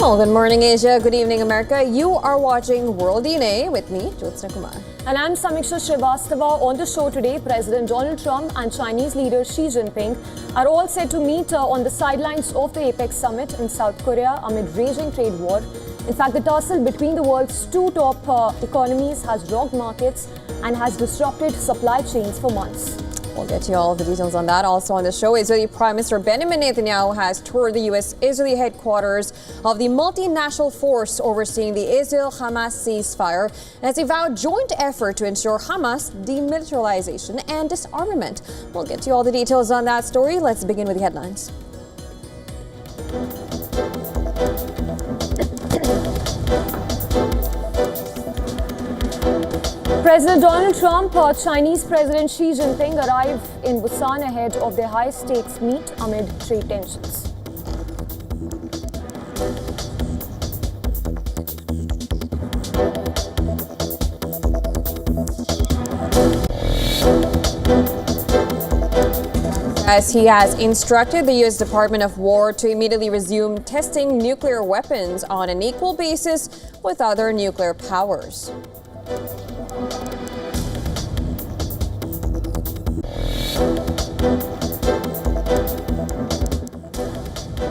Well, good morning, Asia. Good evening, America. You are watching World DNA with me, Jyotsna Kumar. And I'm Samiksha Srivastava. On the show today, President Donald Trump and Chinese leader Xi Jinping are all set to meet on the sidelines of the APEC summit in South Korea amid raging trade war. In fact, the tussle between the world's two top economies has rocked markets and has disrupted supply chains for months. We'll get you all the details on that. Also on the show, Israeli Prime Minister Benjamin Netanyahu has toured the U.S.-Israeli headquarters of the multinational force overseeing the Israel-Hamas ceasefire as he vowed joint effort to ensure Hamas demilitarization and disarmament. We'll get you all the details on that story. Let's begin with the headlines. President Donald Trump and Chinese President Xi Jinping arrive in Busan ahead of their high-stakes meet amid trade tensions. As he has instructed the U.S. Department of War to immediately resume testing nuclear weapons on an equal basis with other nuclear powers.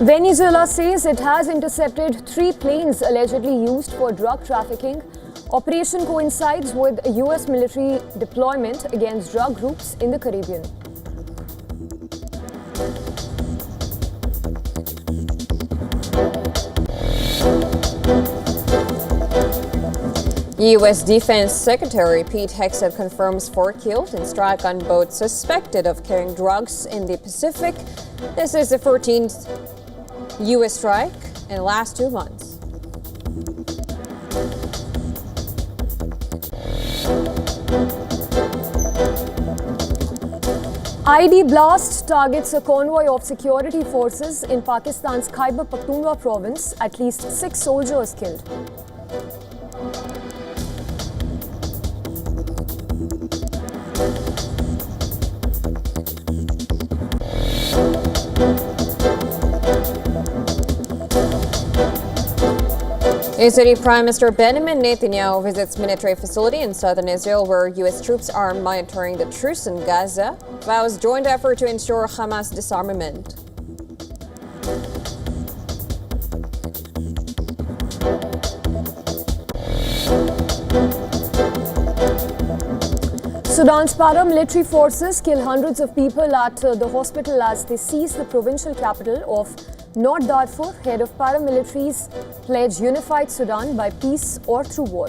Venezuela says it has intercepted 3 planes allegedly used for drug trafficking. Operation coincides with a U.S. military deployment against drug groups in the Caribbean. U.S. Defense Secretary Pete Hegseth confirms 4 killed in strike on boats suspected of carrying drugs in the Pacific. This is the 14th U.S. strike in the last 2 months. IED blast targets a convoy of security forces in Pakistan's Khyber Pakhtunkhwa province. At least 6 soldiers killed. Israeli Prime Minister Benjamin Netanyahu visits military facility in southern Israel where U.S. troops are monitoring the truce in Gaza, vows joint effort to ensure Hamas disarmament. Sudan's paramilitary forces kill hundreds of people at the hospital as they seize the provincial capital of North Darfur. Head of paramilitaries pledge unified Sudan by peace or through war.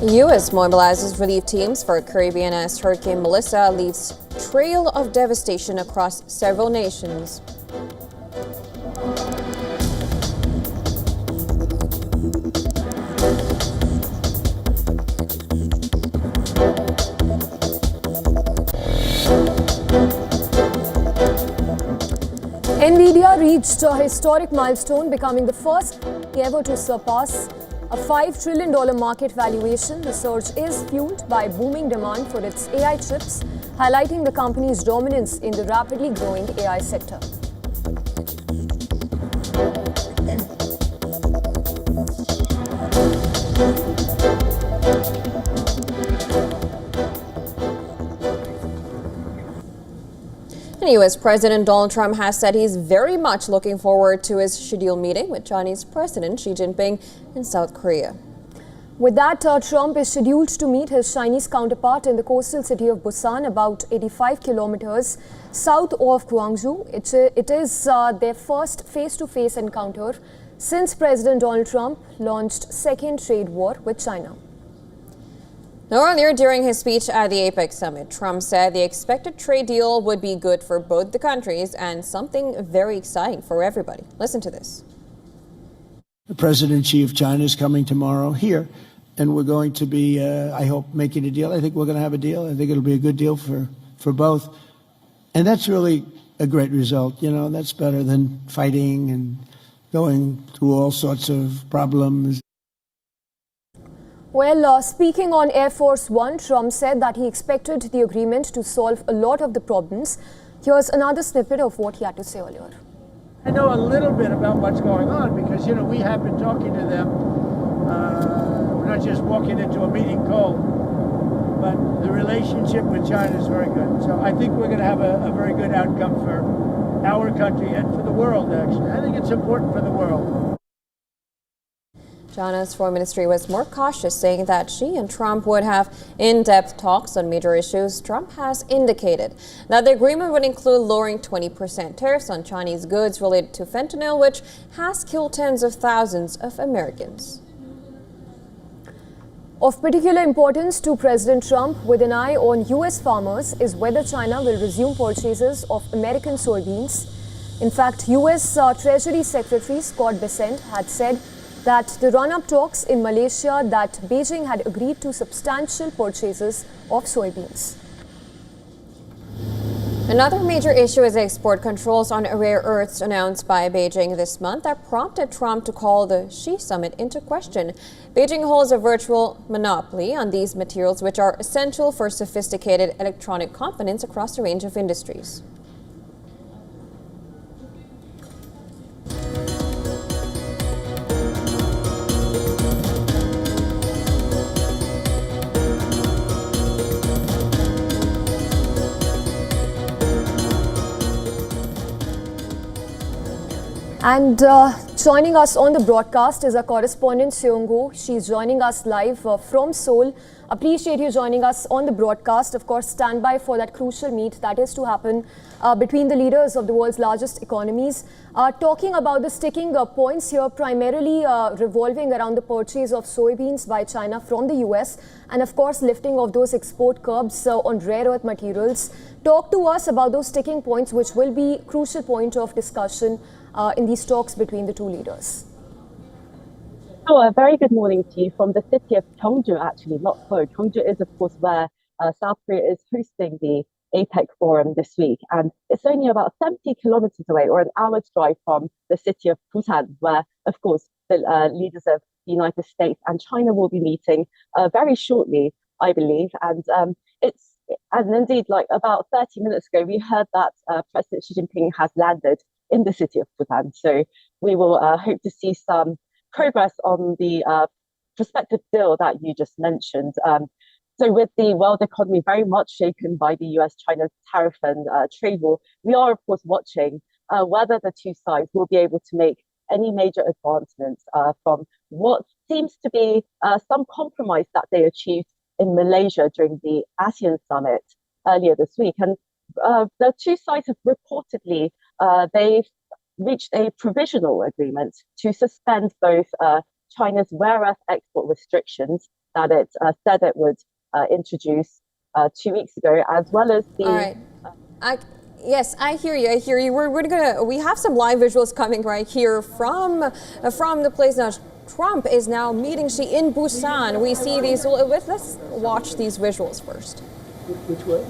U.S. mobilizes relief teams for Caribbean as Hurricane Melissa leaves trail of devastation across several nations. Nvidia reached a historic milestone, becoming the first ever to surpass a $5 trillion market valuation. The surge is fueled by booming demand for its AI chips, highlighting the company's dominance in the rapidly growing AI sector. U.S. President Donald Trump has said he's very much looking forward to his scheduled meeting with Chinese President Xi Jinping in South Korea. With that, Trump is scheduled to meet his Chinese counterpart in the coastal city of Busan, about 85 kilometers south of Guangzhou. It is their first face-to-face encounter since President Donald Trump launched second trade war with China. Now, earlier during his speech at the APEC summit, Trump said the expected trade deal would be good for both the countries and something very exciting for everybody. Listen to this. The President Xi of China is coming tomorrow here, and we're going to be, I hope, making a deal. I think we're going to have a deal. I think it'll be a good deal for both. And that's really a great result. You know, that's better than fighting and going through all sorts of problems. Well, speaking on Air Force One, Trump said that he expected the agreement to solve a lot of the problems. Here's another snippet of what he had to say earlier. I know a little bit about what's going on because, we have been talking to them. We're not just walking into a meeting cold, but the relationship with China is very good. So I think we're going to have a very good outcome for our country and for the world, actually. I think it's important for the world. China's foreign ministry was more cautious, saying that Xi and Trump would have in-depth talks on major issues. Trump has indicated that the agreement would include lowering 20% tariffs on Chinese goods related to fentanyl, which has killed tens of thousands of Americans. Of particular importance to President Trump, with an eye on U.S. farmers, is whether China will resume purchases of American soybeans. In fact, U.S. Treasury Secretary Scott Bessent had said that the run-up talks in Malaysia that Beijing had agreed to substantial purchases of soybeans. Another major issue is export controls on rare earths announced by Beijing this month that prompted Trump to call the Xi summit into question. Beijing holds a virtual monopoly on these materials, which are essential for sophisticated electronic components across a range of industries. And joining us on the broadcast is our correspondent Seung-Go. She's joining us live from Seoul. Appreciate you joining us on the broadcast. Of course, stand by for that crucial meet that is to happen between the leaders of the world's largest economies. Talking about the sticking points here, primarily revolving around the purchase of soybeans by China from the US, and of course lifting of those export curbs on rare earth materials. Talk to us about those sticking points, which will be crucial point of discussion in these talks between the two leaders. Oh, a very good morning to you from the city of Gyeongju, actually, not Seoul. Gyeongju is, of course, where South Korea is hosting the APEC forum this week. And it's only about 70 kilometers away, or an hour's drive from the city of Busan, where, of course, the leaders of the United States and China will be meeting very shortly, I believe. And indeed, like about 30 minutes ago, we heard that President Xi Jinping has landed in the city of Busan. So we will hope to see some progress on the prospective deal that you just mentioned. So with the world economy very much shaken by the US-China tariff and trade war, we are, of course, watching whether the two sides will be able to make any major advancements from what seems to be some compromise that they achieved in Malaysia during the ASEAN summit earlier this week. And the two sides have reportedly they've reached a provisional agreement to suspend both China's rare earth export restrictions that it said it would introduce 2 weeks ago, as well as the. All right. Yes, I hear you. I hear you. We have some live visuals coming right here from the place now. Trump is now meeting Xi in Busan. We see these. Let's watch these visuals first. Which way?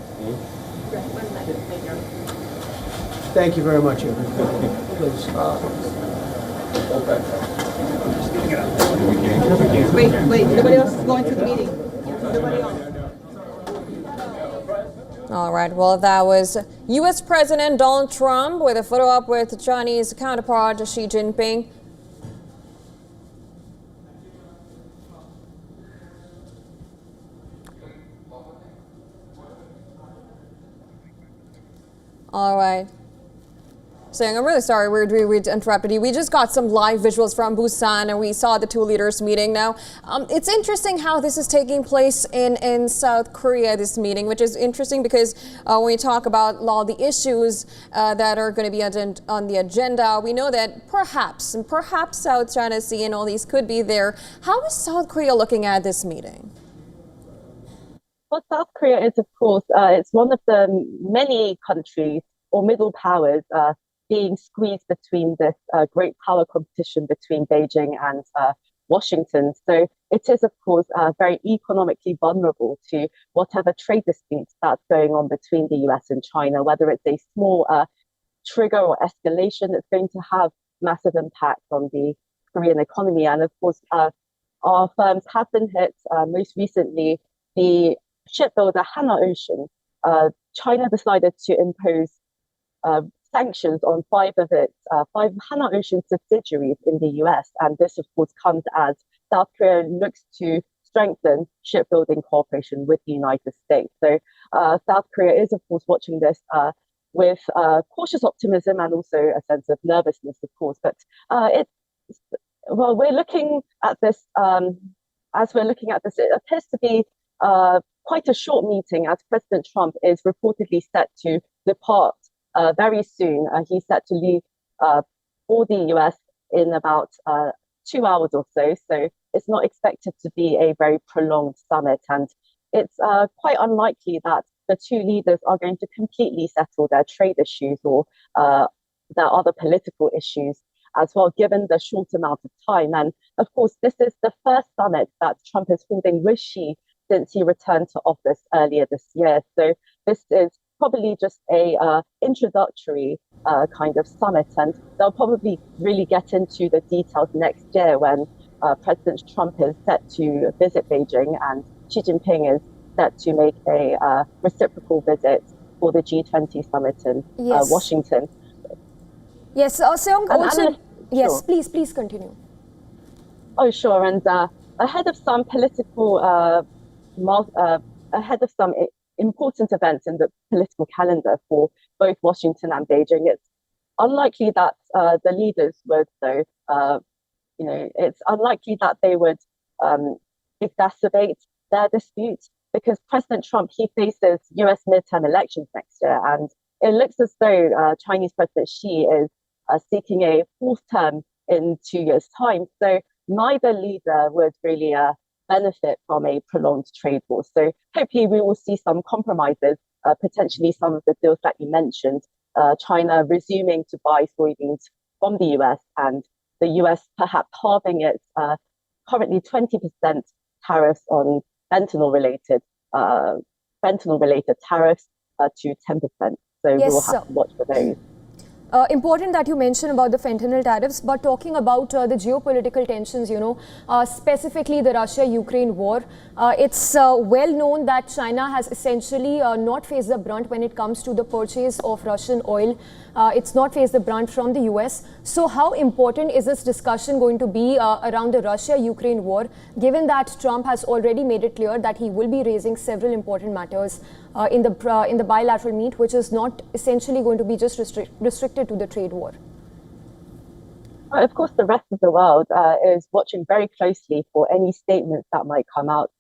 Thank you very much, everybody. Please. Wait, nobody else is going to the meeting. Nobody else. All right, well, that was U.S. President Donald Trump with a photo op with Chinese counterpart Xi Jinping. All right. Saying, I'm really sorry we interrupted you. We just got some live visuals from Busan and we saw the two leaders meeting. Now, it's interesting how this is taking place in South Korea, this meeting, which is interesting because when we talk about all the issues that are going to be on the agenda, we know that perhaps South China Sea and all these could be there. How is South Korea looking at this meeting? Well, South Korea is, of course, it's one of the many countries or middle powers being squeezed between this great power competition between Beijing and Washington. So it is, of course, very economically vulnerable to whatever trade disputes that's going on between the US and China, whether it's a small trigger or escalation, it's going to have massive impact on the Korean economy. And of course, our firms have been hit. Most recently, the shipbuilder Hanwha Ocean, China decided to impose sanctions on five Hanwha Ocean subsidiaries in the US. And this, of course, comes as South Korea looks to strengthen shipbuilding cooperation with the United States. So South Korea is, of course, watching this with cautious optimism and also a sense of nervousness, of course. But we're looking at this, as we're looking at this, it appears to be quite a short meeting, as President Trump is reportedly set to depart very soon. He's set to leave for the US in about 2 hours or so. So it's not expected to be a very prolonged summit. And it's quite unlikely that the two leaders are going to completely settle their trade issues or their other political issues as well, given the short amount of time. And of course, this is the first summit that Trump is holding with Xi since he returned to office earlier this year. So this is probably just a introductory kind of summit, and they'll probably really get into the details next year when President Trump is set to visit Beijing and Xi Jinping is set to make a reciprocal visit for the G20 summit in Washington. Yes, Seong, also, yes, sure. please continue. Oh, sure. And ahead of some important events in the political calendar for both Washington and Beijing, it's unlikely that the leaders would, though, it's unlikely that they would exacerbate their dispute, because President Trump, he faces US midterm elections next year, and it looks as though Chinese President Xi is seeking a fourth term in 2 years' time. So neither leader would really benefit from a prolonged trade war. So hopefully we will see some compromises, potentially some of the deals that you mentioned, China resuming to buy soybeans from the US, and the US perhaps halving its currently 20% tariffs on fentanyl-related tariffs to 10%. So we will have to watch for those. Important that you mentioned about the fentanyl tariffs, but talking about the geopolitical tensions, specifically the Russia-Ukraine war, it's well known that China has essentially not faced the brunt when it comes to the purchase of Russian oil. It's not faced the brunt from the US. So how important is this discussion going to be around the Russia-Ukraine war, given that Trump has already made it clear that he will be raising several important matters in the bilateral meet, which is not essentially going to be just restricted to the trade war? Of course, the rest of the world is watching very closely for any statements that might come out,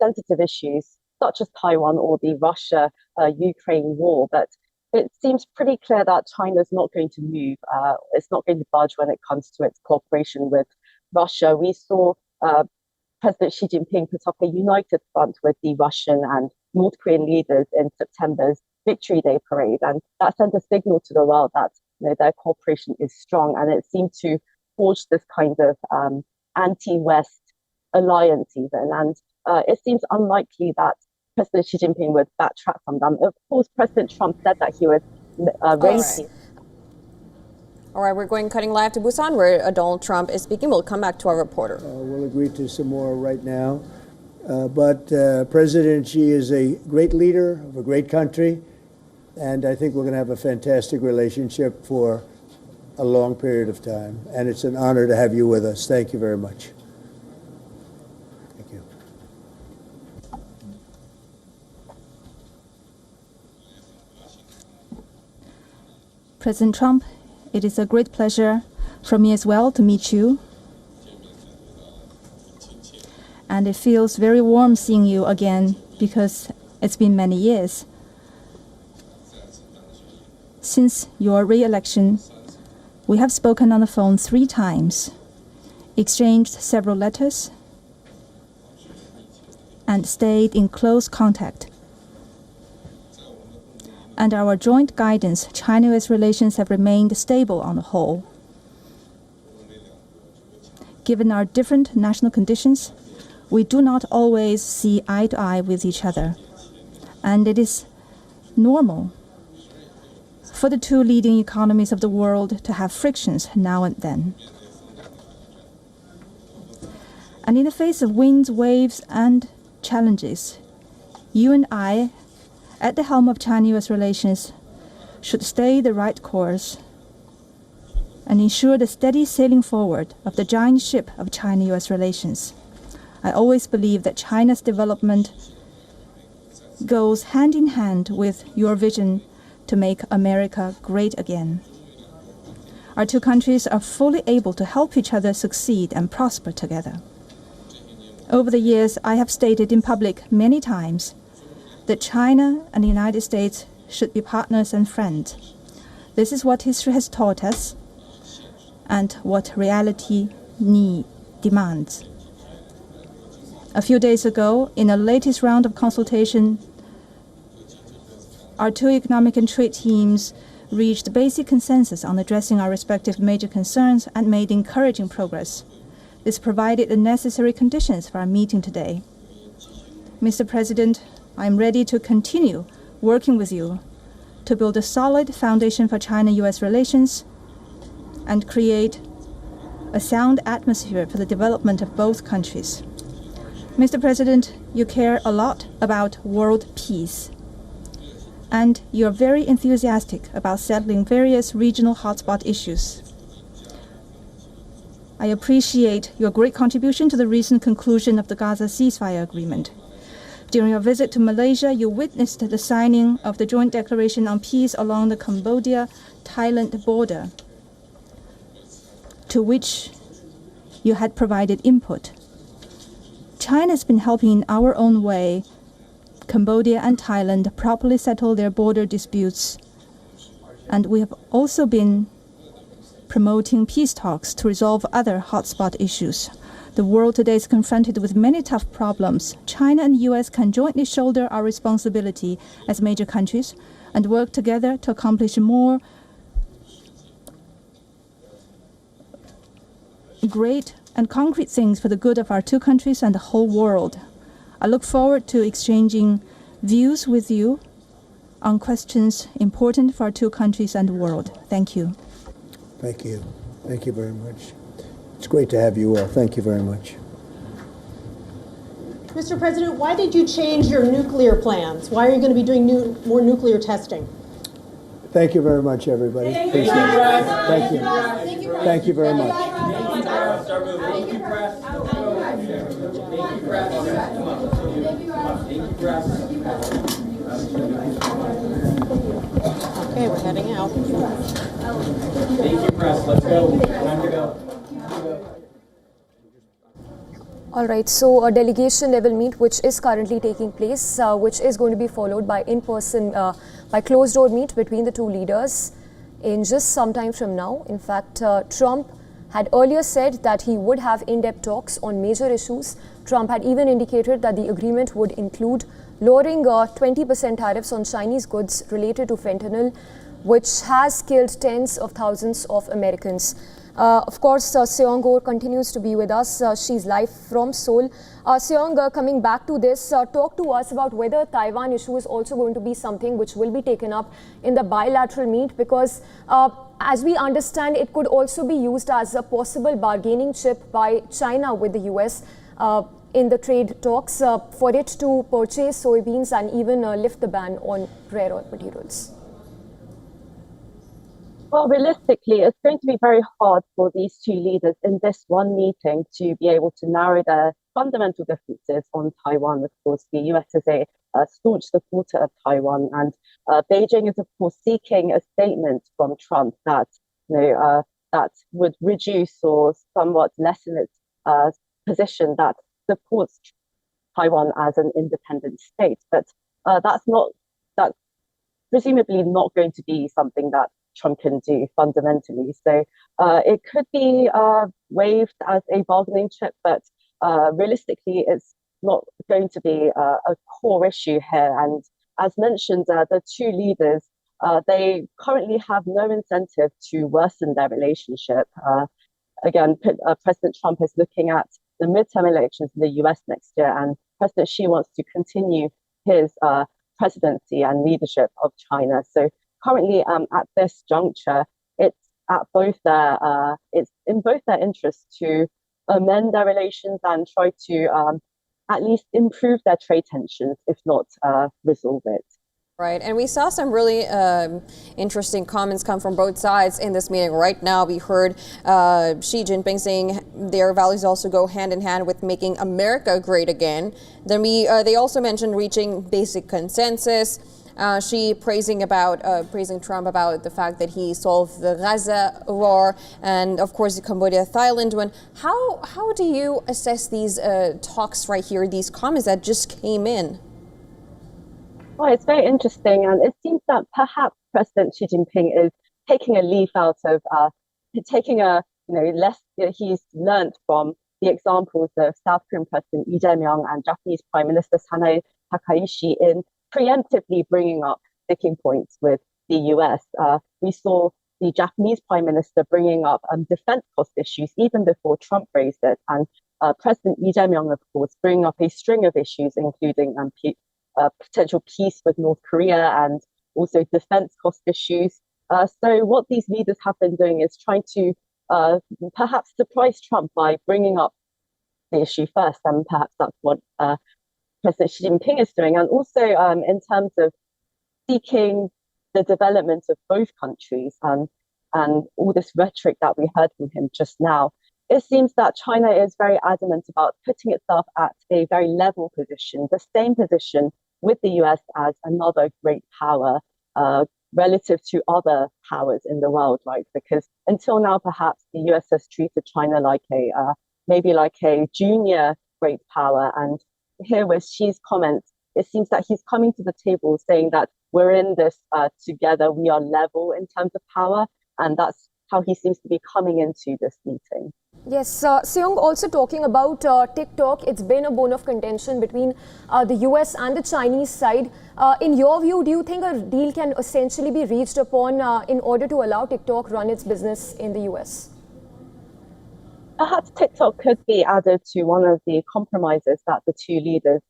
sensitive issues such as Taiwan or the Russia-Ukraine war. But it seems pretty clear that China is not going to move. It's not going to budge when it comes to its cooperation with Russia. We saw President Xi Jinping put up a united front with the Russian and North Korean leaders in September's Victory Day parade, and that sent a signal to the world that their cooperation is strong, and it seemed to forge this kind of anti-West alliance even. And it seems unlikely that President Xi Jinping would backtrack from them. Of course, President Trump said that he would raise. All right, we're cutting live to Busan, where Donald Trump is speaking. We'll come back to our reporter. We'll agree to some more right now. But President Xi is a great leader of a great country, and I think we're going to have a fantastic relationship for a long period of time. And it's an honor to have you with us. Thank you very much. Thank you. President Trump, it is a great pleasure for me as well to meet you. And it feels very warm seeing you again because it's been many years. Since your re-election, we have spoken on the phone 3 times, exchanged several letters, and stayed in close contact. Under our joint guidance, China-US relations have remained stable on the whole. Given our different national conditions, we do not always see eye to eye with each other, and it is normal for the two leading economies of the world to have frictions now and then. And in the face of winds, waves, and challenges, you and I, at the helm of China-US relations, should stay the right course and ensure the steady sailing forward of the giant ship of China-US relations. I always believe that China's development goes hand in hand with your vision to make America great again. Our two countries are fully able to help each other succeed and prosper together. Over the years, I have stated in public many times that China and the United States should be partners and friends. This is what history has taught us and what reality demands. A few days ago, in the latest round of consultation, our two economic and trade teams reached basic consensus on addressing our respective major concerns and made encouraging progress. This provided the necessary conditions for our meeting today. Mr. President, I am ready to continue working with you to build a solid foundation for China-US relations and create a sound atmosphere for the development of both countries. Mr. President, you care a lot about world peace, and you are very enthusiastic about settling various regional hotspot issues. I appreciate your great contribution to the recent conclusion of the Gaza ceasefire agreement. During your visit to Malaysia, you witnessed the signing of the Joint Declaration on Peace along the Cambodia-Thailand border, to which you had provided input. China has been helping in our own way Cambodia and Thailand properly settle their border disputes, and we have also been promoting peace talks to resolve other hotspot issues. The world today is confronted with many tough problems. China and the US can jointly shoulder our responsibility as major countries and work together to accomplish more great and concrete things for the good of our two countries and the whole world. I look forward to exchanging views with you on questions important for our two countries and the world. Thank you. Thank you. Thank you very much. It's great to have you all. Thank you very much. Mr. President, why did you change your nuclear plans? Why are you going to be doing more nuclear testing? Thank you very much, everybody. Appreciate it. Thank you. Thank you very much. Okay, we're heading out. Thank you, press. Let's go. Time to go. All right, so a delegation level meet which is currently taking place, which is going to be followed by in-person, by closed-door meet between the two leaders in just some time from now. In fact, Trump had earlier said that he would have in-depth talks on major issues. Trump had even indicated that the agreement would include lowering 20% tariffs on Chinese goods related to fentanyl, which has killed tens of thousands of Americans. Of course, Seong Go continues to be with us. She's live from Seoul. Seong, coming back to this, talk to us about whether Taiwan issue is also going to be something which will be taken up in the bilateral meet, because as we understand, it could also be used as a possible bargaining chip by China with the US in the trade talks for it to purchase soybeans and even lift the ban on rare earth materials. Well, realistically, it's going to be very hard for these two leaders in this one meeting to be able to narrow their fundamental differences on Taiwan. Of course, the US is a staunch supporter of Taiwan, and Beijing is, of course, seeking a statement from Trump that that would reduce or somewhat lessen its position that supports Taiwan as an independent state. But that's presumably not going to be something that Trump can do fundamentally. So it could be waived as a bargaining chip, but realistically, it's not going to be a core issue here. And as mentioned, the two leaders, they currently have no incentive to worsen their relationship. Again, President Trump is looking at the midterm elections in the US next year, and President Xi wants to continue his presidency and leadership of China. So currently at this juncture, it's in both their interests to amend their relations and try to at least improve their trade tensions, if not resolve it. Right, and we saw some really interesting comments come from both sides in this meeting. Right now, we heard Xi Jinping saying their values also go hand in hand with making America great again. Then they also mentioned reaching basic consensus. Xi praising Trump about the fact that he solved the Gaza war, and of course the Cambodia-Thailand one. How do you assess these talks right here? These comments that just came in. Well, it's very interesting, and it seems that perhaps President Xi Jinping is taking a leaf out of he's learned from the examples of South Korean President Lee Jae-myung and Japanese Prime Minister Sanae Takaishi in preemptively bringing up sticking points with the US. We saw the Japanese Prime Minister bringing up defense cost issues even before Trump raised it, and President Lee Jae-myung, of course, bringing up a string of issues, including potential peace with North Korea and also defense cost issues. So what these leaders have been doing is trying to perhaps surprise Trump by bringing up the issue first, and perhaps that's what President Xi Jinping is doing. And also in terms of seeking the development of both countries and all this rhetoric that we heard from him just now, it seems that China is very adamant about putting itself at a very level position, the same position with the US as another great power relative to other powers in the world, right? Because until now, perhaps the US has treated China like maybe like a junior great power. And here with Xi's comments, it seems that he's coming to the table saying that we're in this together, we are level in terms of power. And that's how he seems to be coming into this meeting. Yes, Seung, also talking about TikTok, it's been a bone of contention between the US and the Chinese side. In your view, do you think a deal can essentially be reached upon in order to allow TikTok run its business in the US? Perhaps TikTok could be added to one of the compromises that the two leaders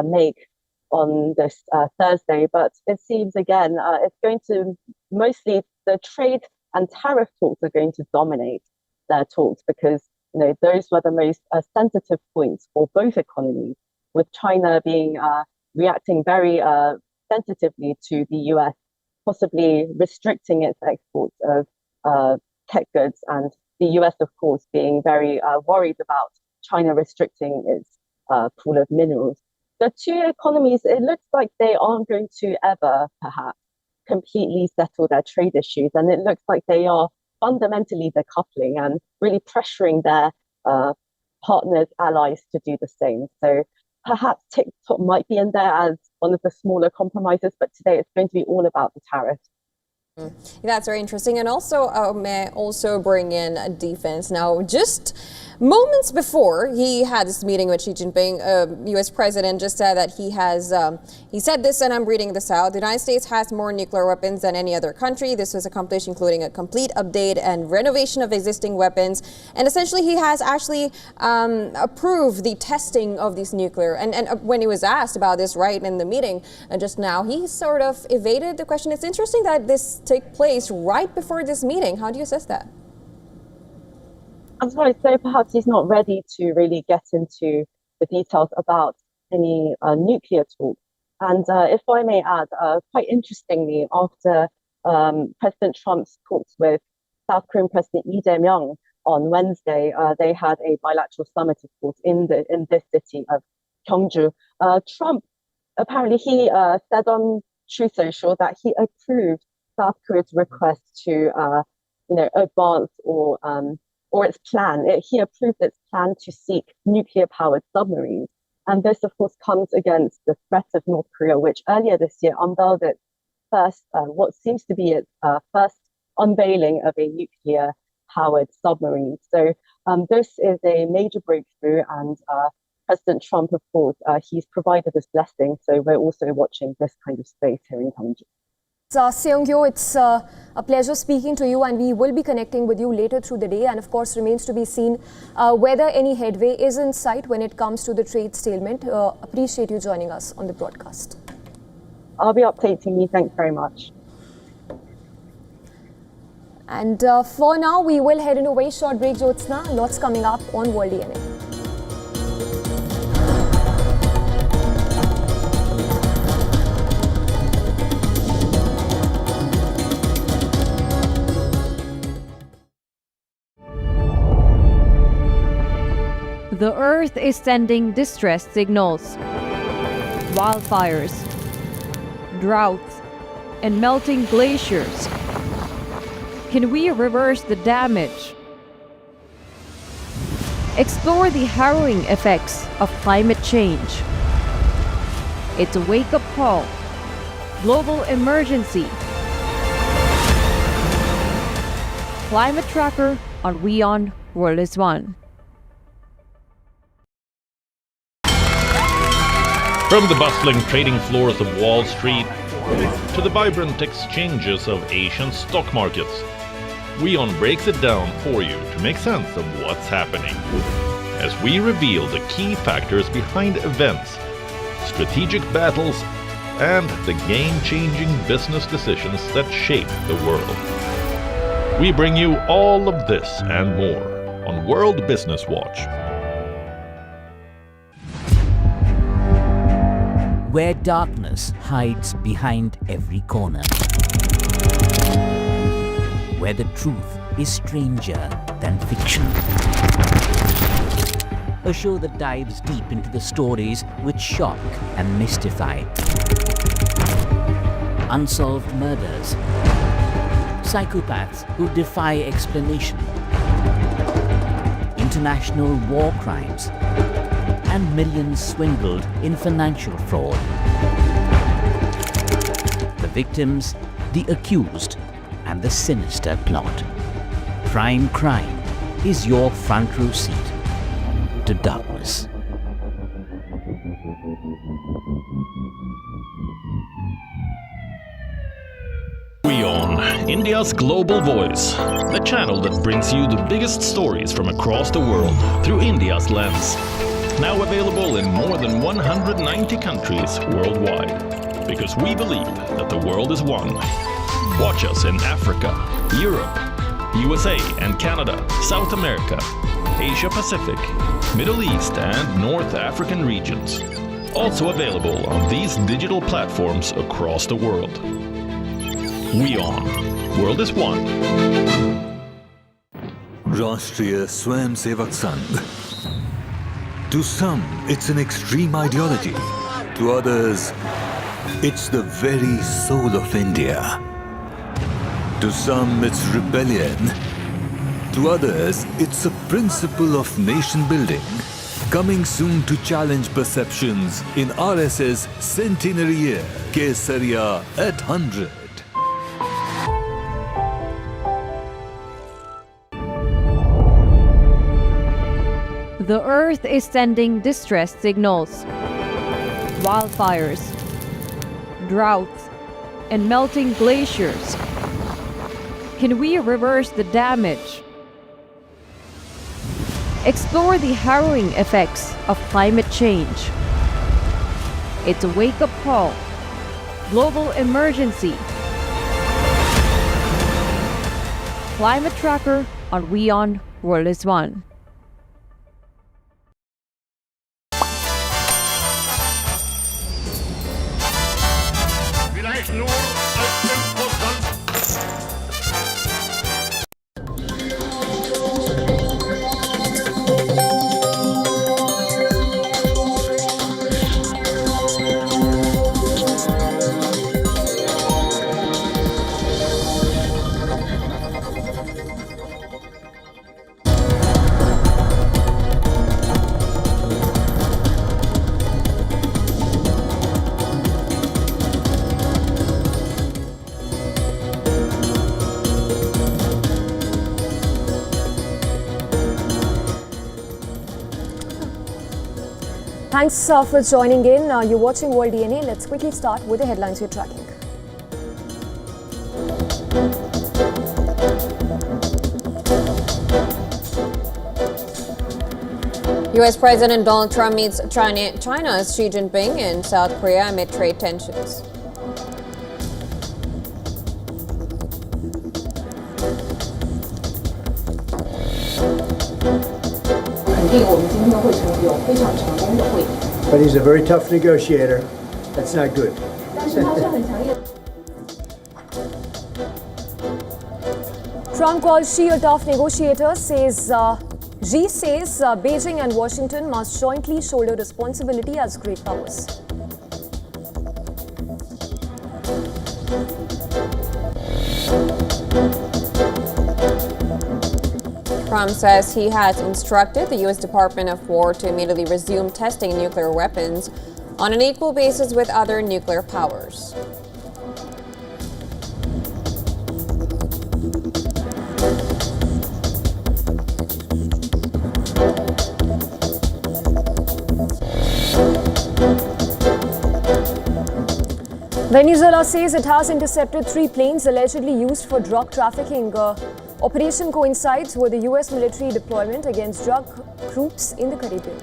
make on this Thursday, but it seems again it's going to mostly the trade and tariff talks are going to dominate their talks, because those were the most sensitive points for both economies, with China being reacting very sensitively to the US, possibly restricting its exports of tech goods, and the US, of course, being very worried about China restricting its pool of minerals. The two economies, it looks like they aren't going to ever, perhaps, completely settle their trade issues, and it looks like they are fundamentally decoupling and really pressuring their partners, allies to do the same. So perhaps TikTok might be in there as one of the smaller compromises, but today it's going to be all about the tariffs. That's very interesting. And also, may I also bring in defense. Now, just moments before he had this meeting with Xi Jinping, U.S. President just said that he said this, and I'm reading this out: the United States has more nuclear weapons than any other country. This was accomplished including a complete update and renovation of existing weapons. And essentially, he has actually approved the testing of these nuclear. And when he was asked about this right in the meeting just now, he sort of evaded the question. It's interesting that this take place right before this meeting. How do you assess that? I'm sorry, so perhaps he's not ready to really get into the details about any nuclear talk. And if I may add, quite interestingly, after President Trump's talks with South Korean President Lee Jae-myung on Wednesday, they had a bilateral summit, of course, in this city of Gyeongju. Trump, apparently, he said on Truth Social that he approved South Korea's request to, advance or its plan. He approved its plan to seek nuclear-powered submarines. And this, of course, comes against the threat of North Korea, which earlier this year unveiled its first, what seems to be its first unveiling of a nuclear-powered submarine. So this is a major breakthrough, and President Trump, of course, he's provided this blessing. So we're also watching this kind of space here in Gyeongju. Seung-Yo, it's a pleasure speaking to you, and we will be connecting with you later through the day. And of course, remains to be seen whether any headway is in sight when it comes to the trade stalemate. Appreciate you joining us on the broadcast. I'll be updating you. Thanks very much. And for now, we will head into a very short break, Jyotsna. Lots coming up on World DNA. The Earth is sending distress signals. Wildfires, droughts, and melting glaciers. Can we reverse the damage? Explore the harrowing effects of climate change. It's a wake-up call. Global emergency. Climate Tracker on WION World is One. From the bustling trading floors of Wall Street to the vibrant exchanges of Asian stock markets, WION breaks it down for you to make sense of what's happening. As we reveal the key factors behind events, strategic battles, and the game-changing business decisions that shape the world. We bring you all of this and more on World Business Watch. Where darkness hides behind every corner. Where the truth is stranger than fiction. A show that dives deep into the stories which shock and mystify. Unsolved murders. Psychopaths who defy explanation. International war crimes. And millions swindled in financial fraud. The victims, the accused, and the sinister plot. Prime Crime is your front row seat to darkness. WION, India's global voice, the channel that brings you the biggest stories from across the world through India's lens. Now available in more than 190 countries worldwide. Because we believe that the world is one. Watch us in Africa, Europe, USA and Canada, South America, Asia Pacific, Middle East and North African regions. Also available on these digital platforms across the world. WION, World is One. Rashtriya Swayamsevak Sangh. To some, it's an extreme ideology. To others, it's the very soul of India. To some, it's rebellion. To others, it's a principle of nation building. Coming soon to challenge perceptions in RSS Centenary Year, Kesariya at 100. The Earth is sending distress signals. Wildfires, droughts, and melting glaciers. Can we reverse the damage? Explore the harrowing effects of climate change. It's a wake-up call. Global emergency. Climate Tracker on WION World is One. Thanks for joining in. You're watching World DNA. Let's quickly start with the headlines you're tracking. U.S. President Donald Trump meets China's Xi Jinping in South Korea amid trade tensions. 定我们今天的会程有非常成功的会议。But he's a very tough negotiator. That's not good. 但是他是很强烈。 Trump calls Xi a tough negotiator, Xi says Beijing and Washington must jointly shoulder responsibility as great powers. Trump says he has instructed the U.S. Department of War to immediately resume testing nuclear weapons on an equal basis with other nuclear powers. Venezuela says it has intercepted 3 planes allegedly used for drug trafficking. Operation coincides with the U.S. military deployment against drug groups in the Caribbean.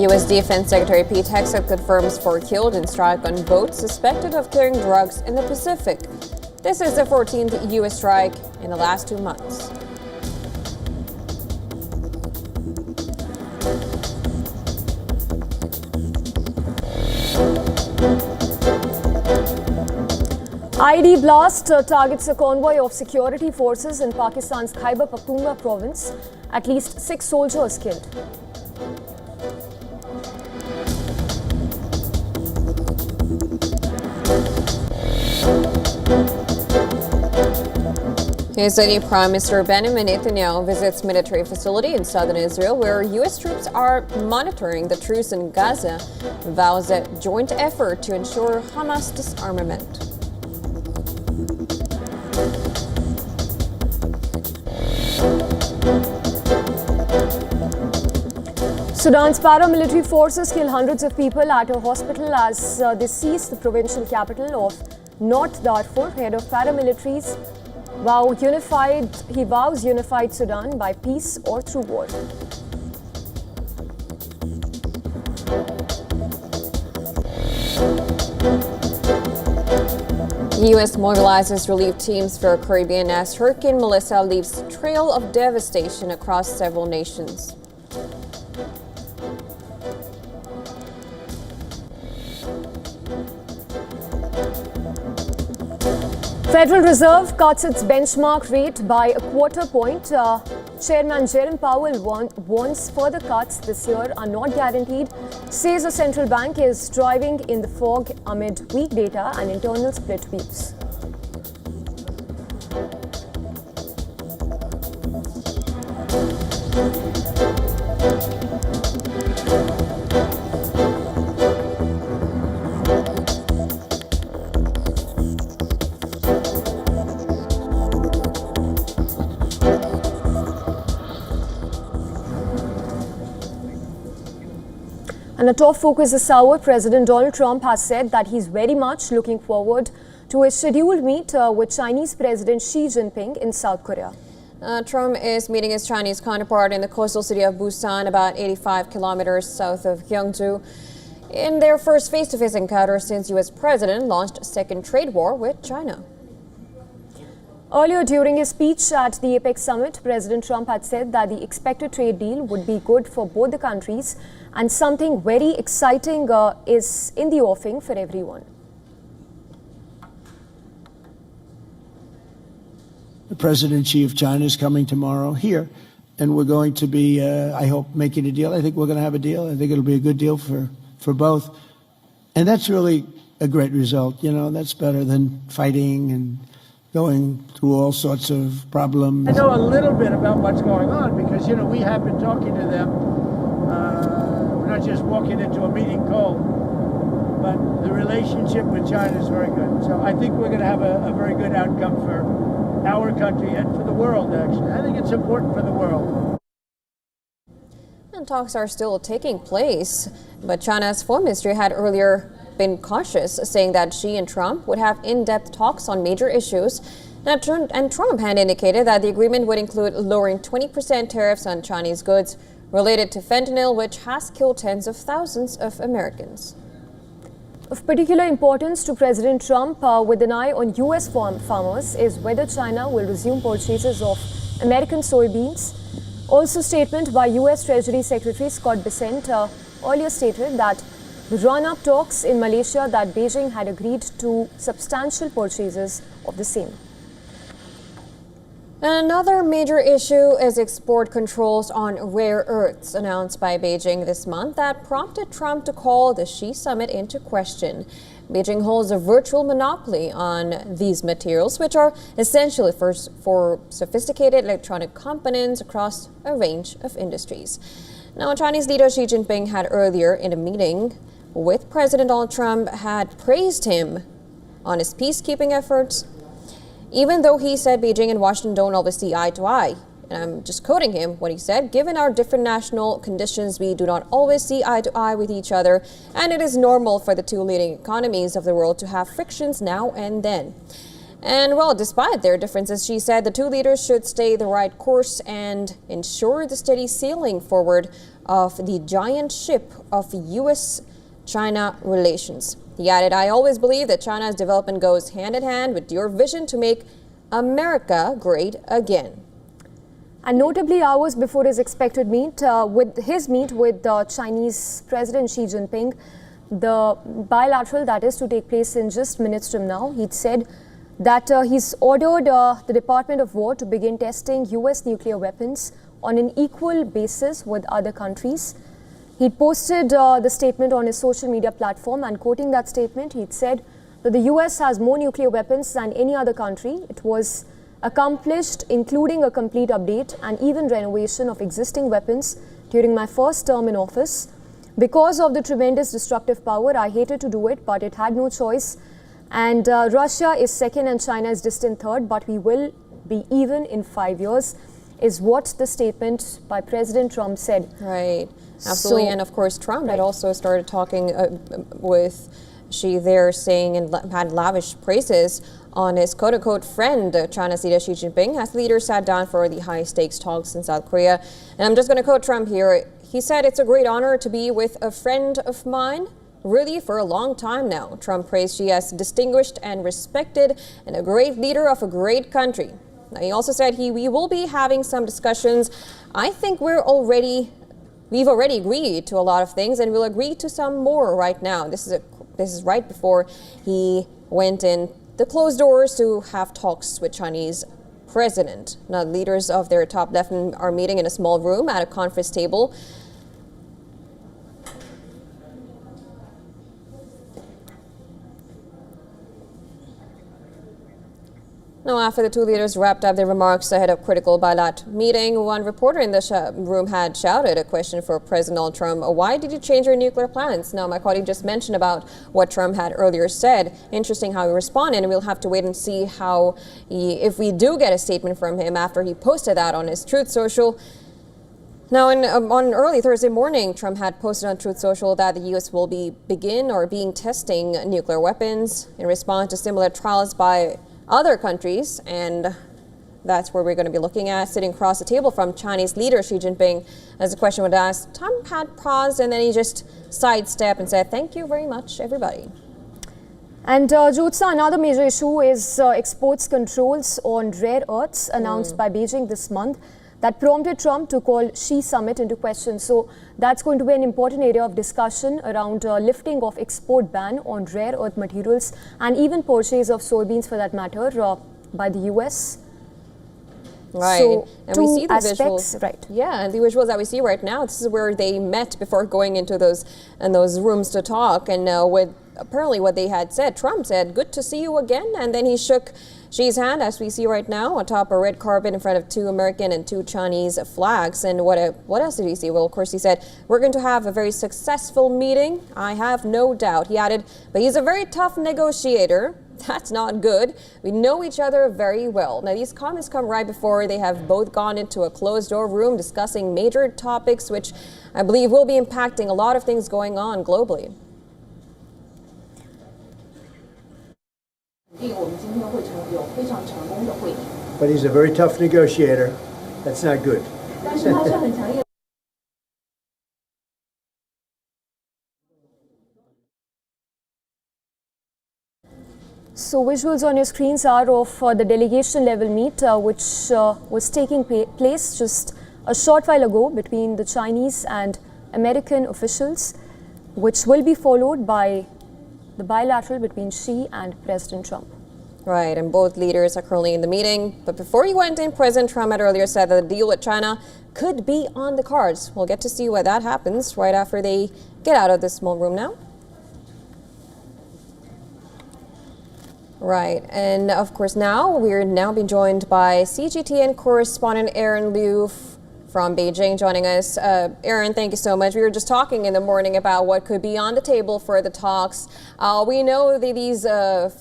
U.S. Defense Secretary Pete Hegseth confirms 4 killed in strike on boats suspected of carrying drugs in the Pacific. This is the 14th U.S. strike in the last 2 months. IED blast targets a convoy of security forces in Pakistan's Khyber Pakhtunkhwa province. At least 6 soldiers killed. Israeli Prime Minister Benjamin Netanyahu visits military facility in southern Israel where U.S. troops are monitoring the truce in Gaza, vows a joint effort to ensure Hamas disarmament. Sudan's paramilitary forces kill hundreds of people at a hospital as they seize the provincial capital of North Darfur. Head of paramilitaries vows unified Sudan by peace or through war. The U.S. mobilizes relief teams for Caribbean as Hurricane Melissa leaves trail of devastation across several nations. Federal Reserve cuts its benchmark rate by a quarter point. Chairman Jerome Powell warns further cuts this year are not guaranteed, says the central bank is driving in the fog amid weak data and internal split views. And a top focus this hour, President Donald Trump has said that he's very much looking forward to a scheduled meet with Chinese President Xi Jinping in South Korea. Trump is meeting his Chinese counterpart in the coastal city of Busan, about 85 kilometers south of Gyeongju, in their first face-to-face encounter since U.S. President launched a second trade war with China. Earlier during his speech at the APEC summit, President Trump had said that the expected trade deal would be good for both the countries and something very exciting is in the offing for everyone. The President Xi of China is coming tomorrow here, and we're going to be, I hope, making a deal. I think we're going to have a deal. I think it'll be a good deal for both. And that's really a great result. You know, that's better than fighting and going through all sorts of problems. I know a little bit about what's going on because, you know, we have been talking to them. We're not just walking into a meeting cold, but the relationship with China is very good. So I think we're going to have a very good outcome for our country and for the world, actually. I think it's important for the world. And talks are still taking place, but China's foreign ministry had earlier been cautious, saying that Xi and Trump would have in-depth talks on major issues. And Trump had indicated that the agreement would include lowering 20% tariffs on Chinese goods related to fentanyl, which has killed tens of thousands of Americans. Of particular importance to President Trump, with an eye on US farmers, is whether China will resume purchases of American soybeans. Also, statement by US Treasury Secretary Scott Bessent earlier stated that the run-up talks in Malaysia that Beijing had agreed to substantial purchases of the same. Another major issue is export controls on rare earths announced by Beijing this month that prompted Trump to call the Xi summit into question. Beijing holds a virtual monopoly on these materials, which are essential for sophisticated electronic components across a range of industries. Now, Chinese leader Xi Jinping had earlier in a meeting with President Donald Trump had praised him on his peacekeeping efforts, even though he said Beijing and Washington don't always see eye to eye. And I'm just quoting him, what he said: given our different national conditions, we do not always see eye to eye with each other, and it is normal for the two leading economies of the world to have frictions now and then. And well, despite their differences, she said the two leaders should stay the right course and ensure the steady sailing forward of the giant ship of U.S.-China relations. He added, I always believe that China's development goes hand in hand with your vision to make America great again. And notably, hours before his expected meet with Chinese President Xi Jinping, the bilateral that is to take place in just minutes from now, he'd said that he's ordered the Department of War to begin testing US nuclear weapons on an equal basis with other countries. He'd posted the statement on his social media platform, and quoting that statement, he'd said that the US has more nuclear weapons than any other country. It was accomplished, including a complete update and even renovation of existing weapons during my first term in office. Because of the tremendous destructive power, I hated to do it, but it had no choice. And Russia is second and China is distant third, but we will be even in 5 years, is what the statement by President Trump said. Right. Absolutely. And of course, Trump had also started talking with Xi there, saying and had lavish praises on his quote-unquote friend, China's leader Xi Jinping, as the leaders sat down for the high-stakes talks in South Korea. And I'm just going to quote Trump here. He said, it's a great honor to be with a friend of mine, really for a long time now. Trump praised Xi as distinguished and respected and a great leader of a great country. Now, he also said we will be having some discussions. I think we've already agreed to a lot of things, and we'll agree to some more right now. This is right before he went in the closed doors to have talks with Chinese president. Now, leaders of their top left are meeting in a small room at a conference table. Now, after the two leaders wrapped up their remarks ahead of critical bilateral meeting, one reporter in the room had shouted a question for President Donald Trump. Why did you change your nuclear plans? Now, my colleague just mentioned about what Trump had earlier said. Interesting how he responded, and we'll have to wait and see how if we do get a statement from him after he posted that on his Truth Social. Now, on early Thursday morning, Trump had posted on Truth Social that the U.S. will being testing nuclear weapons in response to similar trials by other countries, and that's where we're going to be looking at. Sitting across the table from Chinese leader Xi Jinping, as the question would ask, Trump had paused and then he just sidestepped and said, thank you very much, everybody. And Jyotsa, another major issue is exports controls on rare earths announced by Beijing this month that prompted Trump to call Xi summit into question. So that's going to be an important area of discussion around lifting of export ban on rare earth materials and even purchase of soybeans, for that matter, by the US. Right. So and we see the aspects, visuals. right. Yeah, and the visuals that we see right now, this is where they met before going into those rooms to talk. And with apparently what they had said, Trump said, good to see you again. And then he shook Xi's hand, as we see right now, atop a red carpet in front of 2 American and 2 Chinese flags. And what else did he say? Well, of course, he said, we're going to have a very successful meeting. I have no doubt. He added, but he's a very tough negotiator. That's not good. We know each other very well. Now, these comments come right before they have both gone into a closed-door room discussing major topics, which I believe will be impacting a lot of things going on globally. But he's a very tough negotiator. That's not good. So visuals on your screens are of the delegation level meet which was taking place just a short while ago between the Chinese and American officials, which will be followed by the bilateral between Xi and President Trump. Right, and both leaders are currently in the meeting. But before he went in, President Trump had earlier said that the deal with China could be on the cards. We'll get to see why that happens right after they get out of this small room now. Right, and of course now we're being joined by CGTN correspondent Aaron Liu from Beijing joining us. Aaron, thank you so much. We were just talking in the morning about what could be on the table for the talks. We know that these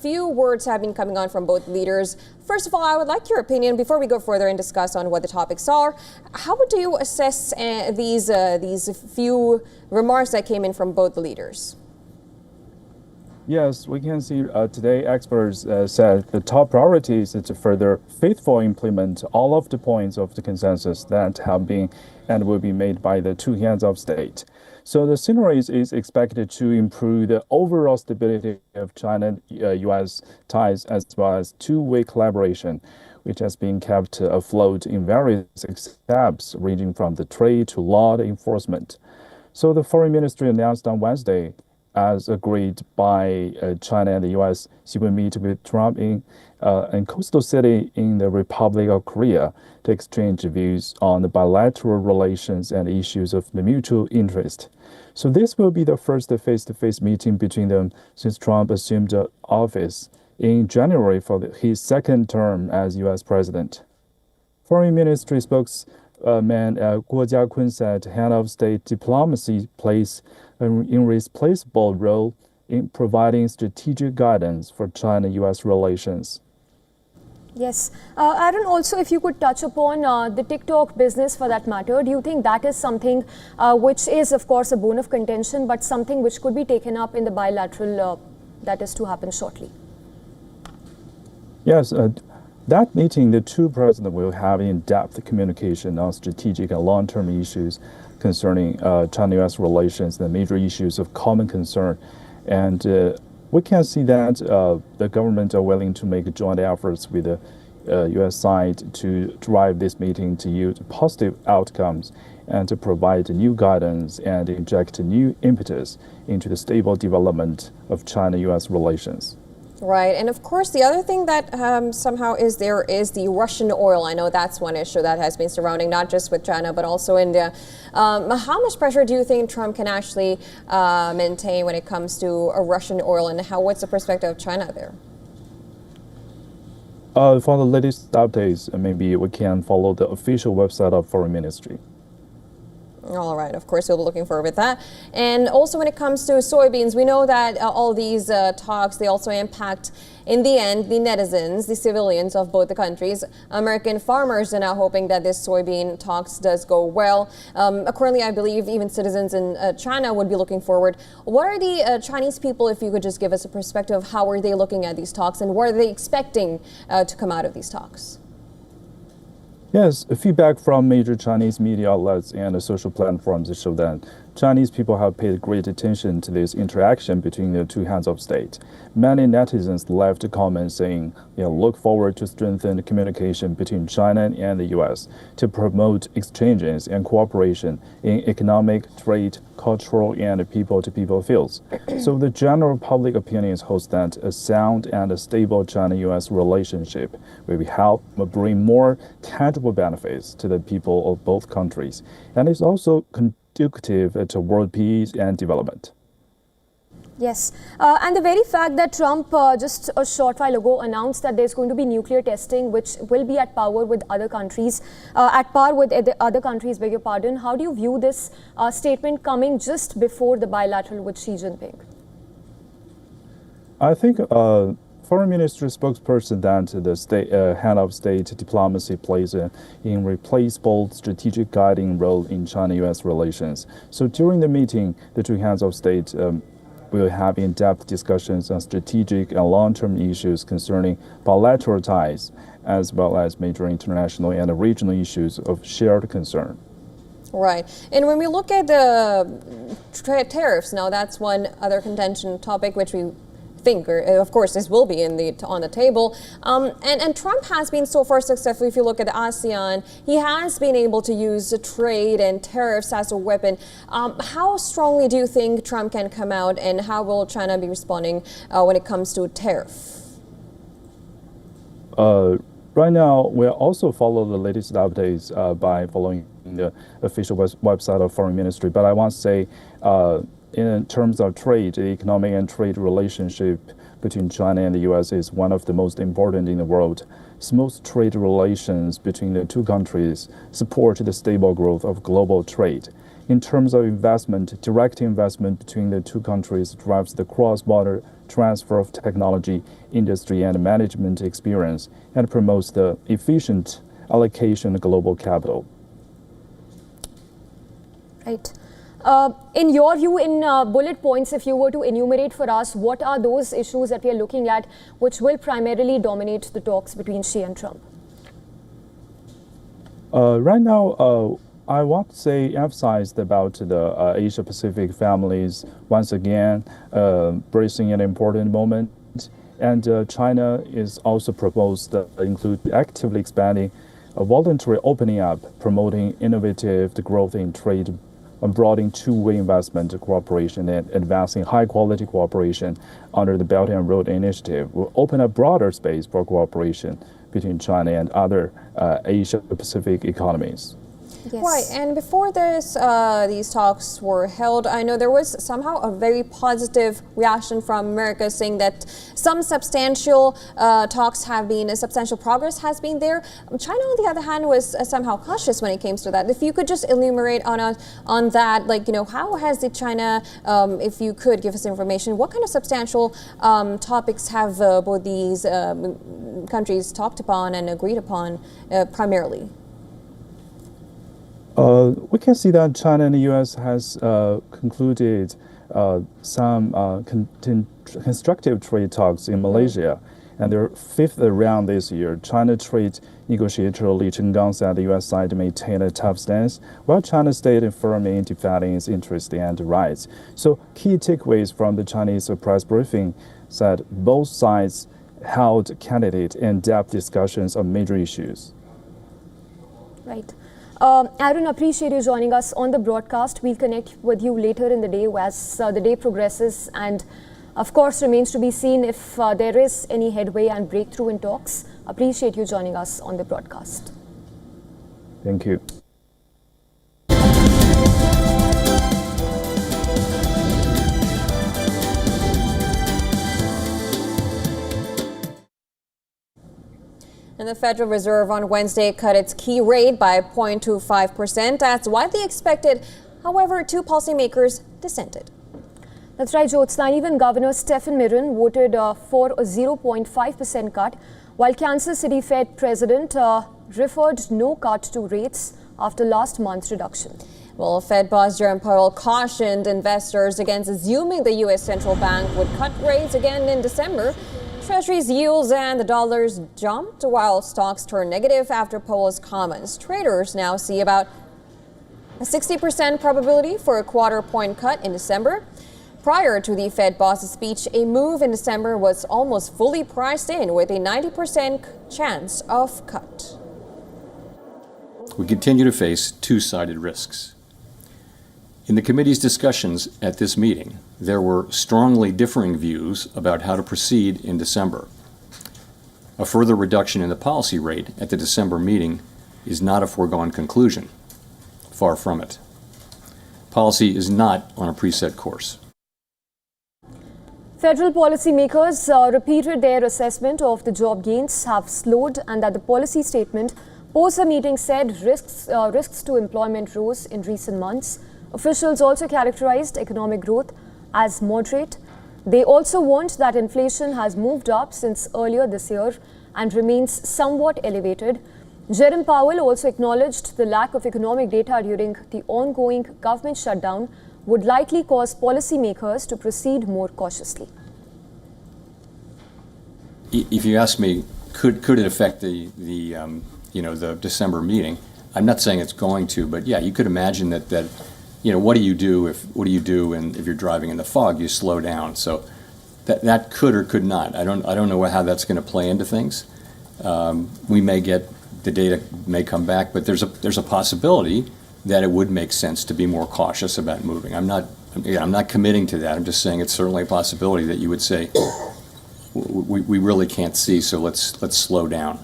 few words have been coming on from both leaders. First of all, I would like your opinion before we go further and discuss on what the topics are. How would you assess these few remarks that came in from both the leaders? Yes, we can see today experts said the top priority is to further faithfully implement all of the points of the consensus that have been and will be made by the two heads of state. So the scenario is expected to improve the overall stability of China-US ties as well as two-way collaboration, which has been kept afloat in various steps ranging from the trade to law enforcement. So the foreign ministry announced on Wednesday, as agreed by China and the U.S., she will meet with Trump in coastal city in the Republic of Korea to exchange views on the bilateral relations and issues of the mutual interest. So this will be the first face-to-face meeting between them since Trump assumed office in January for his second term as U.S. president. Foreign Ministry spokesman Guo Jiakun said head of state diplomacy plays an irreplaceable role in providing strategic guidance for China-US relations. Yes. Aaron, also if you could touch upon the TikTok business for that matter, do you think that is something which is of course a bone of contention, but something which could be taken up in the bilateral that is to happen shortly? Yes. That meeting, the two presidents will have in-depth communication on strategic and long-term issues concerning China-US relations, the major issues of common concern. And we can see that the government are willing to make joint efforts with the U.S. side to drive this meeting to yield positive outcomes and to provide new guidance and inject new impetus into the stable development of China-US relations. Right, and of course the other thing that somehow is there is the Russian oil. I know that's one issue that has been surrounding not just with China but also India. How much pressure do you think Trump can actually maintain when it comes to Russian oil, and what's the perspective of China there? For the latest updates, maybe we can follow the official website of Foreign Ministry. All right, of course, we'll be looking forward with that. And also when it comes to soybeans, we know that all these talks, they also impact, in the end, the netizens, the civilians of both the countries. American farmers are now hoping that this soybean talks does go well. Currently, I believe even citizens in China would be looking forward. What are the Chinese people, if you could just give us a perspective of how are they looking at these talks and what are they expecting to come out of these talks? Yes, feedback from major Chinese media outlets and social platforms show that Chinese people have paid great attention to this interaction between the two heads of state. Many netizens left comments saying they look forward to strengthen communication between China and the U.S. to promote exchanges and cooperation in economic, trade, cultural, and people-to-people fields. So the general public opinion holds that a sound and a stable China-U.S. relationship will help bring more tangible benefits to the people of both countries, and it's also conducive to world peace and development. Yes, and the very fact that Trump just a short while ago announced that there's going to be nuclear testing, which will be at par with other countries, beg your pardon. How do you view this statement coming just before the bilateral with Xi Jinping? I think Foreign Ministry spokesperson that the head of state diplomacy plays an irreplaceable strategic guiding role in China-U.S. relations. So during the meeting, the two heads of state will have in-depth discussions on strategic and long-term issues concerning bilateral ties, as well as major international and regional issues of shared concern. Right. And when we look at the tariffs, now that's one other contention topic which we of course, this will be on the table. And Trump has been so far successful. If you look at ASEAN, he has been able to use trade and tariffs as a weapon. How strongly do you think Trump can come out, and how will China be responding when it comes to tariff? Right now, we also follow the latest updates by following the official website of Foreign Ministry. But I want to say, in terms of trade, the economic and trade relationship between China and the U.S. is one of the most important in the world. Smooth trade relations between the two countries support the stable growth of global trade. In terms of investment, direct investment between the two countries drives the cross-border transfer of technology, industry, and management experience, and promotes the efficient allocation of global capital. Right. In your view, in bullet points, if you were to enumerate for us, what are those issues that we are looking at which will primarily dominate the talks between Xi and Trump? Right now, I want to say emphasized about the Asia-Pacific families once again bracing an important moment, and China is also proposed to include actively expanding a voluntary opening up, promoting innovative growth in trade, broadening two-way investment cooperation, and advancing high-quality cooperation under the Belt and Road Initiative will open a broader space for cooperation between China and other Asia-Pacific economies. Yes. Right, and before this, these talks were held, I know there was somehow a very positive reaction from America saying that some substantial substantial progress has been there. China, on the other hand, was somehow cautious when it came to that. If you could just enumerate on that, like, how has the China, if you could give us information, what kind of substantial topics have both these countries talked upon and agreed upon primarily? We can see that China and the U.S. has concluded some constructive trade talks in Malaysia, and their fifth round this year. China trade negotiator Li Chenggang said the U.S. side maintained a tough stance, while China stayed firm in defending its interests and rights. So key takeaways from the Chinese press briefing said both sides held candid and in-depth discussions on major issues. Right. Aaron, appreciate you joining us on the broadcast. We'll connect with you later in the day as the day progresses, and of course remains to be seen if there is any headway and breakthrough in talks. Appreciate you joining us on the broadcast. Thank you. And the Federal Reserve on Wednesday cut its key rate by 0.25%. That's widely expected. However, two policymakers dissented. That's right, Jyotsna. Even Governor Stephen Mirren voted for a 0.5% cut, while Kansas City Fed President referred no cut to rates after last month's reduction. Well, Fed boss Jerome Powell cautioned investors against assuming the U.S. Central Bank would cut rates again in December. Treasuries yields and the dollars jumped while stocks turned negative after Powell's comments. Traders now see about a 60% probability for a quarter-point cut in December. Prior to the Fed boss's speech, a move in December was almost fully priced in with a 90% chance of cut. We continue to face two-sided risks. In the committee's discussions at this meeting, there were strongly differing views about how to proceed in December. A further reduction in the policy rate at the December meeting is not a foregone conclusion. Far from it. Policy is not on a preset course. Federal policymakers repeated their assessment of the job gains have slowed, and that the policy statement post the meeting said risks to employment rose in recent months. Officials also characterized economic growth as moderate. They also warned that inflation has moved up since earlier this year and remains somewhat elevated. Jerome Powell also acknowledged the lack of economic data during the ongoing government shutdown would likely cause policymakers to proceed more cautiously. If you ask me, could it affect the December meeting? I'm not saying it's going to, but yeah, you could imagine that what do you do if you're driving in the fog? You slow down. So that could or could not. I don't know how that's going to play into things. We may get, the data may come back, but there's a possibility that it would make sense to be more cautious about moving. I'm not committing to that. I'm just saying it's certainly a possibility that you would say, we really can't see, so let's slow down.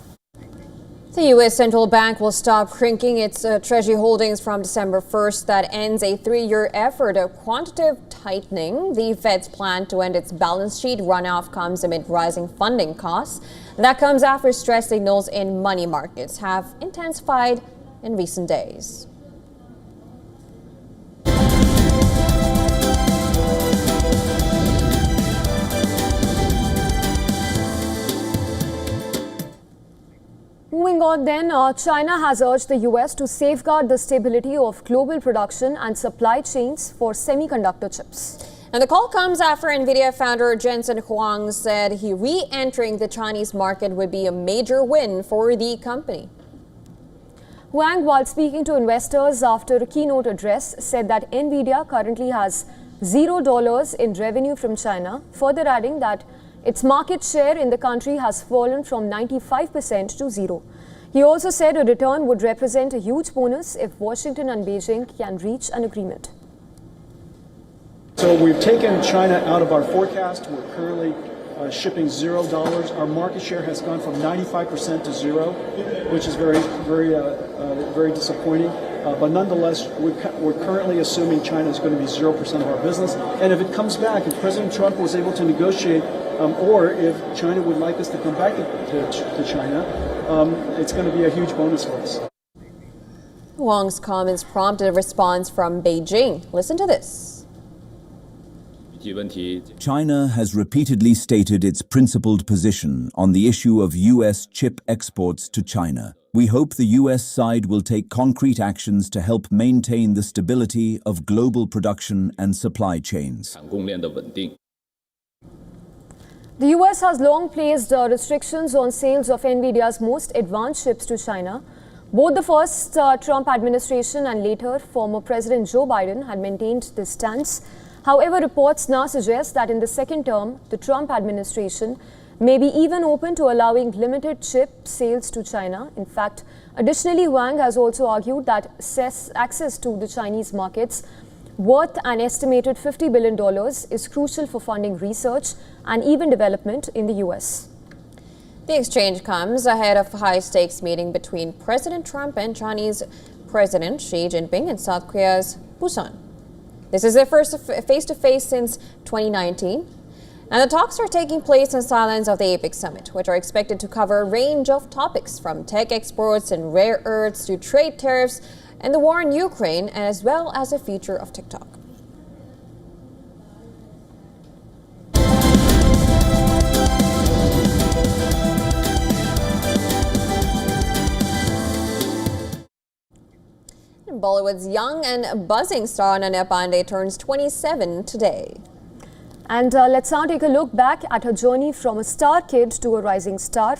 The U.S. Central Bank will stop shrinking its Treasury holdings from December 1st. That ends a 3-year effort of quantitative tightening. The Fed's plan to end its balance sheet runoff comes amid rising funding costs. That comes after stress signals in money markets have intensified in recent days. Moving on then, China has urged the US to safeguard the stability of global production and supply chains for semiconductor chips. And the call comes after NVIDIA founder Jensen Huang said he re-entering the Chinese market would be a major win for the company. Huang, while speaking to investors after a keynote address, said that NVIDIA currently has $0 in revenue from China, further adding that its market share in the country has fallen from 95% to 0. He also said a return would represent a huge bonus if Washington and Beijing can reach an agreement. So we've taken China out of our forecast. We're currently shipping $0. Our market share has gone from 95% to 0, which is very disappointing. But nonetheless, we're currently assuming China is going to be 0% of our business. And if it comes back, if President Trump was able to negotiate, or if China would like us to come back to China, it's going to be a huge bonus for us. Huang's comments prompted a response from Beijing. Listen to this. China has repeatedly stated its principled position on the issue of U.S. chip exports to China. We hope the U.S. side will take concrete actions to help maintain the stability of global production and supply chains. The US has long placed restrictions on sales of NVIDIA's most advanced chips to China. Both the first Trump administration and later former President Joe Biden had maintained this stance. However, reports now suggest that in the second term, the Trump administration may be even open to allowing limited chip sales to China. In fact, additionally, Wang has also argued that access to the Chinese markets worth an estimated $50 billion is crucial for funding research and even development in the US. The exchange comes ahead of a high-stakes meeting between President Trump and Chinese President Xi Jinping in South Korea's Busan. This is their first face-to-face since 2019. And the talks are taking place on Sidelines of the APEC summit, which are expected to cover a range of topics from tech exports and rare earths to trade tariffs and the war in Ukraine, as well as the future of TikTok. Bollywood's young and buzzing star Ananya Pandey turns 27 today. And let's now take a look back at her journey from a star kid to a rising star.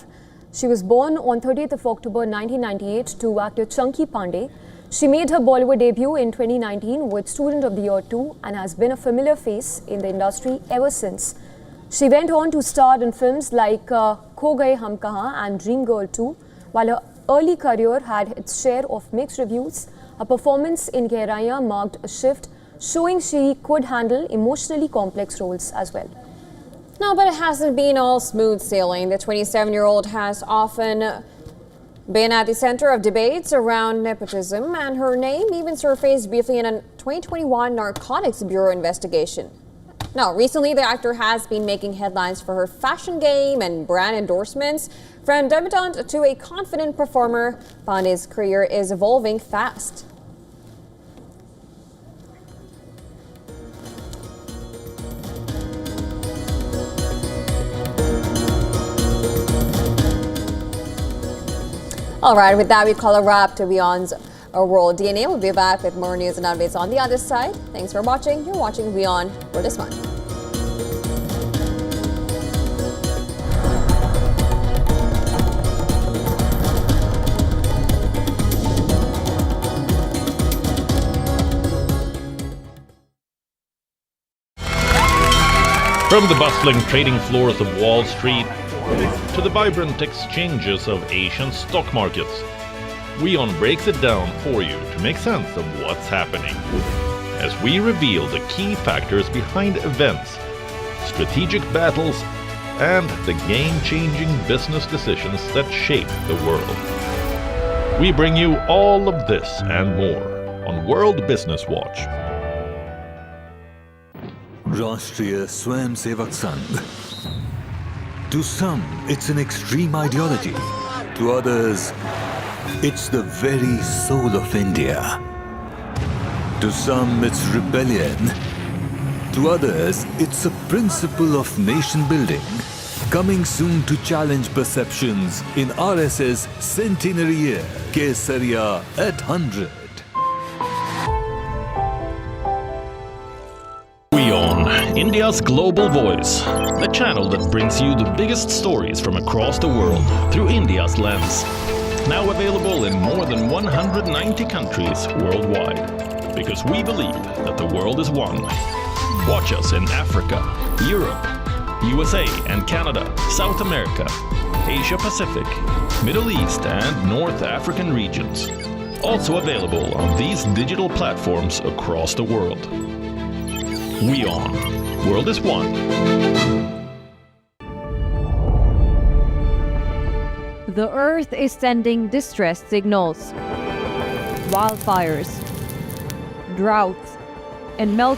She was born on 30th of October 1998 to actor Chunky Pandey. She made her Bollywood debut in 2019 with Student of the Year 2 and has been a familiar face in the industry ever since. She went on to star in films like Kho Gaye Hum Kahan and Dream Girl 2, while her early career had its share of mixed reviews. Her performance in Gehraiyan marked a shift, showing she could handle emotionally complex roles as well. No, but it hasn't been all smooth sailing. The 27-year-old has often been at the center of debates around nepotism, and her name even surfaced briefly in a 2021 Narcotics Bureau investigation. Now, recently, the actor has been making headlines for her fashion game and brand endorsements. From debutante to a confident performer, Pandey's career is evolving fast. All right, with that, we call a wrap to WION's World DNA. We'll be back with more news and updates on the other side. Thanks for watching. You're watching WION for this month. From the bustling trading floors of Wall Street to the vibrant exchanges of Asian stock markets, WION breaks it down for you to make sense of what's happening, as we reveal the key factors behind events, strategic battles, and the game-changing business decisions that shape the world. We bring you all of this and more on World Business Watch. Rashtriya Swayamsevak Sangh. To some, it's an extreme ideology. To others, it's the very soul of India. To some, it's rebellion. To others, it's a principle of nation building. Coming soon to challenge perceptions in RSS Centenary Year, Kesariya at 100. WION, India's global voice, the channel that brings you the biggest stories from across the world through India's lens. Now available in more than 190 countries worldwide. Because we believe that the world is one. Watch us in Africa, Europe, USA and Canada, South America, Asia Pacific, Middle East and North African regions. Also available on these digital platforms across the world. WION. World is one. The Earth is sending distress signals. Wildfires, droughts, and melting